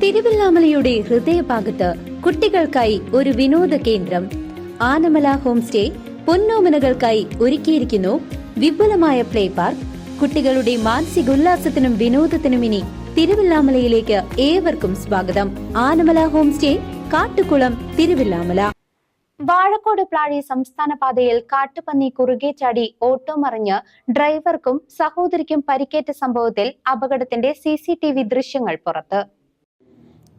തിരുവല്ലാമലയുടെ ഹൃദയഭാഗത്ത് കുട്ടികൾക്കായി ഒരു വിനോദ കേന്ദ്രം ആനമല ഹോം സ്റ്റേ പൊന്നോമനകൾക്കായി ഒരുക്കിയിരിക്കുന്നു വിപുലമായ പ്ലേ പാർക്ക്. കുട്ടികളുടെ മാനസികോല്ലാസത്തിനും വിനോദത്തിനും ഇനി തിരുവല്ലാമലയിലേക്ക് ഏവർക്കും സ്വാഗതം. Anamala home stay, Kattukulam, Thiruvilwamala. വാഴക്കോട് പ്ലാഴി സംസ്ഥാന പാതയിൽ കാട്ടുപന്നി കുറുകെ ചാടി ഓട്ടോ മറിഞ്ഞ് ഡ്രൈവർക്കും സഹോദരിക്കും പരിക്കേറ്റ സംഭവത്തിൽ അപകടത്തിന്റെ CCTV ദൃശ്യങ്ങൾ പുറത്ത്.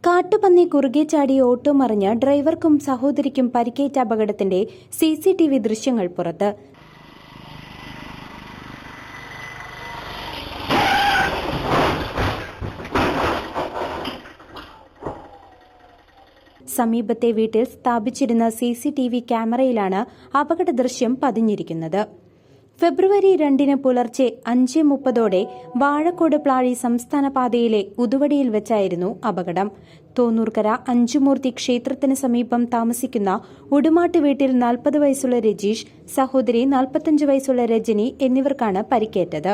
കാട്ടുപന്നി കുറുകെ ചാടി ഓട്ടോ മറിഞ്ഞ് ഡ്രൈവർക്കും സഹോദരിക്കും പരിക്കേറ്റ അപകടത്തിന്റെ CCTV ദൃശ്യങ്ങൾ പുറത്ത്. സമീപത്തെ വീട്ടിൽ സ്ഥാപിച്ചിരുന്ന CCTV ക്യാമറയിലാണ് അപകട ദൃശ്യം പതിഞ്ഞിരിക്കുന്നത്. ഫെബ്രുവരി 2 പുലർച്ചെ 5:30 വാഴക്കോട് പ്ലാഴി സംസ്ഥാന പാതയിലെ ഉതുവടിയിൽ വെച്ചായിരുന്നു അപകടം. തോന്നൂർക്കര അഞ്ചുമൂർത്തി ക്ഷേത്രത്തിന് സമീപം താമസിക്കുന്ന ഉടുമാട്ട് വീട്ടിൽ 40 വയസ്സുള്ള രജീഷ്, സഹോദരി 45 വയസ്സുള്ള രജനി എന്നിവർക്കാണ് പരിക്കേറ്റത്.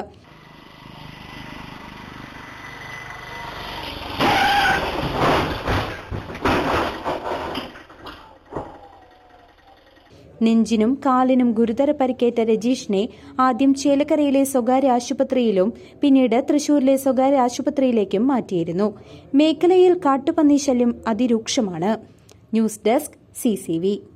നെഞ്ചിനും കാലിനും ഗുരുതര പരിക്കേറ്റ രജീഷിനെ ആദ്യം ചേലക്കരയിലെ സ്വകാര്യ ആശുപത്രിയിലും പിന്നീട് തൃശൂരിലെ സ്വകാര്യ ആശുപത്രിയിലേക്കും മാറ്റിയിരുന്നു. മേഖലയിൽ കാട്ടുപന്നി ശല്യം അതിരൂക്ഷമാണ്. News desk CCV.